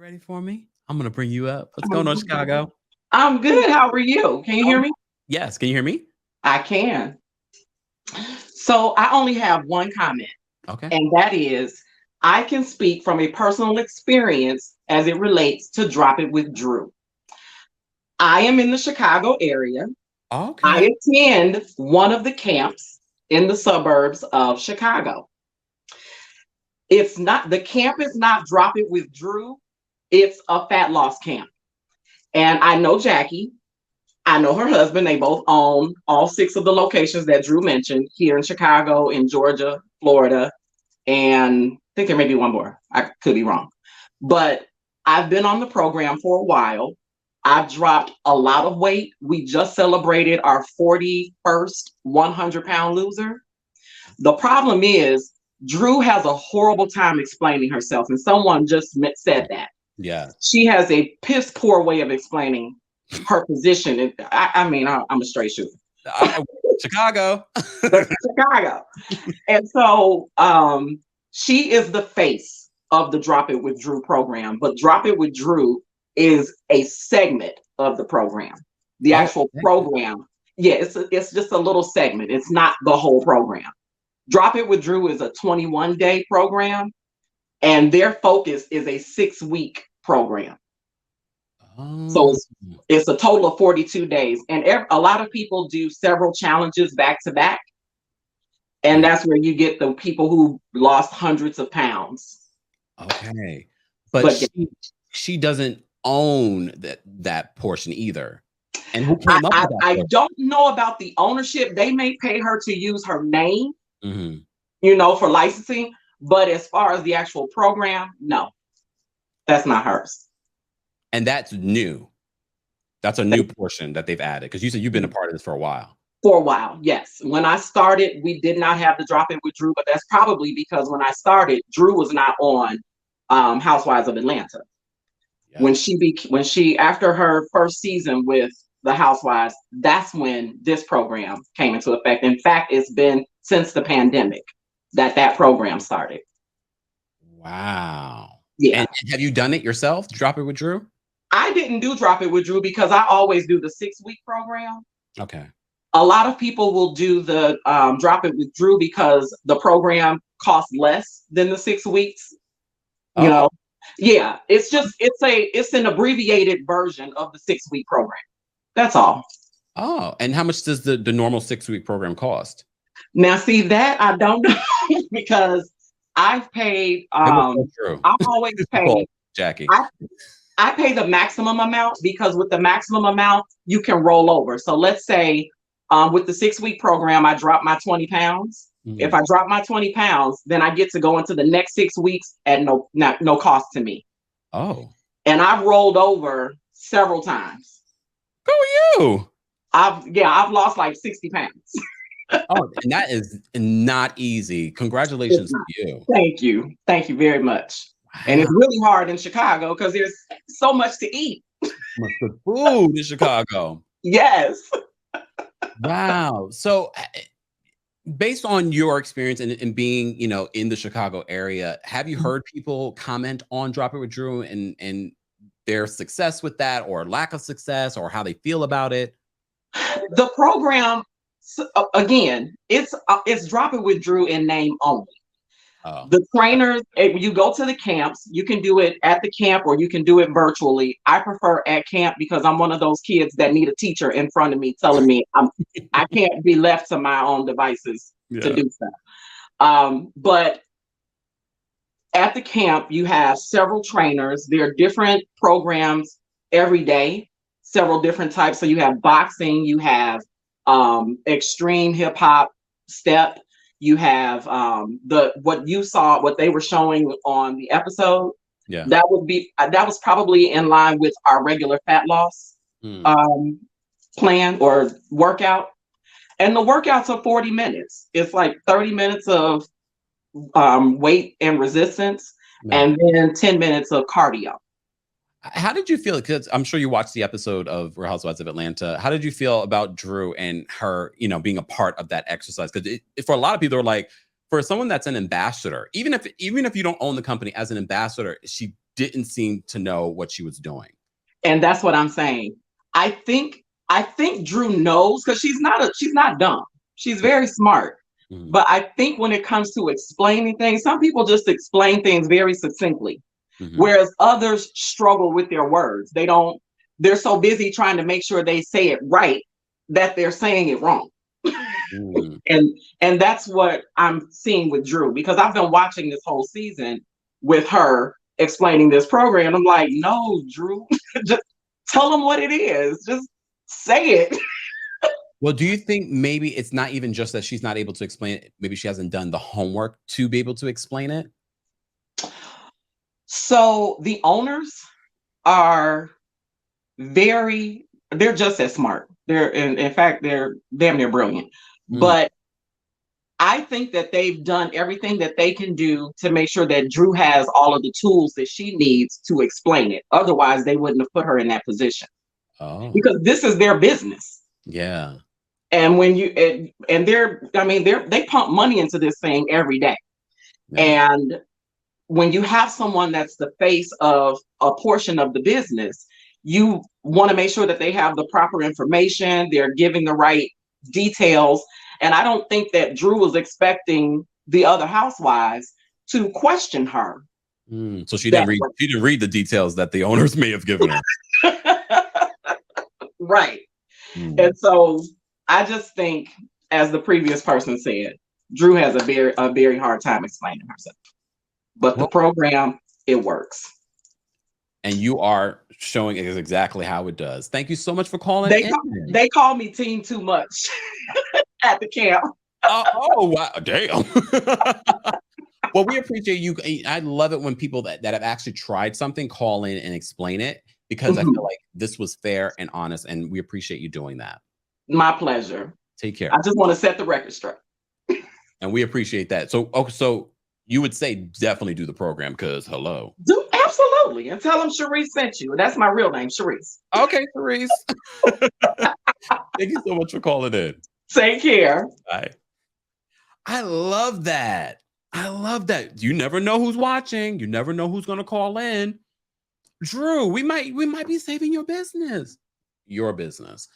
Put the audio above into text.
ready for me? I'm gonna bring you up. What's going on, Chicago? I'm good. How are you? Can you hear Um, me? yes. Can you hear me? I can. So I only have one comment, Okay. and that is I can speak from a personal experience as it relates to Drop It with Drew. I am in the Chicago area. Okay. I attend one of the camps in the suburbs of Chicago. It's not, the camp is not Drop It with Drew, it's a fat loss camp. And I know Jackie. I know her husband. They both own all six of the locations that Drew mentioned here in Chicago, in Georgia, Florida, and I think there may be one more. I could be wrong. But I've been on the program for a while. I've dropped a lot of weight. We just celebrated our 41st 100-pound loser. The problem is, Drew has a horrible time explaining herself, and someone just said that. Yeah. She has a piss poor way of explaining her position. And I'm a straight shooter. Chicago. Chicago. And so she is the face of the Drop It with Drew program. But Drop It with Drew is a segment of the program. The actual program, yeah, it's just a little segment. It's not the whole program. Drop It with Drew is a 21-day program, and their focus is a 6-week program. So it's a total of 42 days. And a lot of people do several challenges back to back. And that's where you get the people who lost hundreds of pounds. Okay. But she doesn't own that portion either. And who came up with that? I don't know about the ownership. They may pay her to use her name, for licensing. But as far as the actual program, no, that's not hers. And that's new. That's a new portion that they've added, because you said you've been a part of this for a while. For a while, yes. When I started, we did not have the Drop It with Drew, but that's probably because when I started, Drew was not on Housewives of Atlanta. Yeah. When she after her first season with the Housewives, that's when this program came into effect. In fact, it's been since the pandemic that program started. Wow. Yeah. And have you done it yourself, Drop It with Drew? I didn't do Drop It with Drew because I always do the 6-week program. Okay. A lot of people will do the Drop It with Drew because the program costs less than the 6 weeks. You know, yeah, it's an abbreviated version of the 6-week program. That's all. Oh, and how much does the normal 6-week program cost? Now, see that I don't know because I've paid. I've always paid. Jackie. I pay the maximum amount because with the maximum amount, you can roll over. So let's say with the 6-week program, I drop my 20 pounds. If I drop my 20 pounds, then I get to go into the next 6 weeks at no cost to me. Oh. And I've rolled over several times. Go you. I've lost like 60 pounds. Oh, and that is not easy. Congratulations to you. Thank you. Thank you very much. Wow. And it's really hard in Chicago because there's so much to eat. Much good food in Chicago. Yes. Wow. So based on your experience and being, in the Chicago area, have you heard people comment on Drop It with Drew and their success with that or lack of success or how they feel about it? The program, again, it's Drop It with Drew in name only. The trainers, you go to the camps, you can do it at the camp or you can do it virtually. I prefer at camp because I'm one of those kids that need a teacher in front of me telling me I can't be left to my own devices to do stuff. But at the camp, you have several trainers. There are different programs every day, several different types. So you have boxing, you have extreme hip hop, step. You have what they were showing on the episode. Yeah, that was probably in line with our regular fat loss plan or workout. And the workouts are 40 minutes. It's like 30 minutes of weight and resistance, and then 10 minutes of cardio. How did you feel? Because I'm sure you watched the episode of Real Housewives of Atlanta. How did you feel about Drew and her, being a part of that exercise? Because for a lot of people, are like, for someone that's an ambassador, even if you don't own the company, as an ambassador, she didn't seem to know what she was doing. And that's what I'm saying. I think Drew knows, because she's not dumb. She's very smart. Mm-hmm. But I think when it comes to explaining things, some people just explain things very succinctly, Mm-hmm. whereas others struggle with their words. They're so busy trying to make sure they say it right that they're saying it wrong. Mm. And that's what I'm seeing with Drew, because I've been watching this whole season with her explaining this program. I'm like, no, Drew, just tell them what it is. Just say it. Well, do you think maybe it's not even just that she's not able to explain it? Maybe she hasn't done the homework to be able to explain it? So the owners are they're just as smart. In fact, they're damn near brilliant. Mm. But I think that they've done everything that they can do to make sure that Drew has all of the tools that she needs to explain it. Otherwise, they wouldn't have put her in that position. Oh. Because this is their business. Yeah. And when you they pump money into this thing every day. Yeah. And when you have someone that's the face of a portion of the business, you want to make sure that they have the proper information, they're giving the right details. And I don't think that Drew was expecting the other housewives to question her. So she didn't read the details that the owners may have given her. Right. And so I just think, as the previous person said, Drew has a very hard time explaining herself. But the program, it works. And you are showing us exactly how it does. Thank you so much for calling. They call me Team Too Much at the camp. Oh, wow. Damn. Well, we appreciate you. I love it when people that have actually tried something call in and explain it, because I feel like this was fair and honest, and we appreciate you doing that. My pleasure. Take care. I just want to set the record straight. And we appreciate that. So you would say definitely do the program, because hello. Absolutely. And tell them Sharice sent you. That's my real name, Sharice. Okay, Sharice. Thank you so much for calling in. Take care. Bye. I love that. I love that. You never know who's watching. You never know who's going to call in. Drew, we might be saving your business. Your business.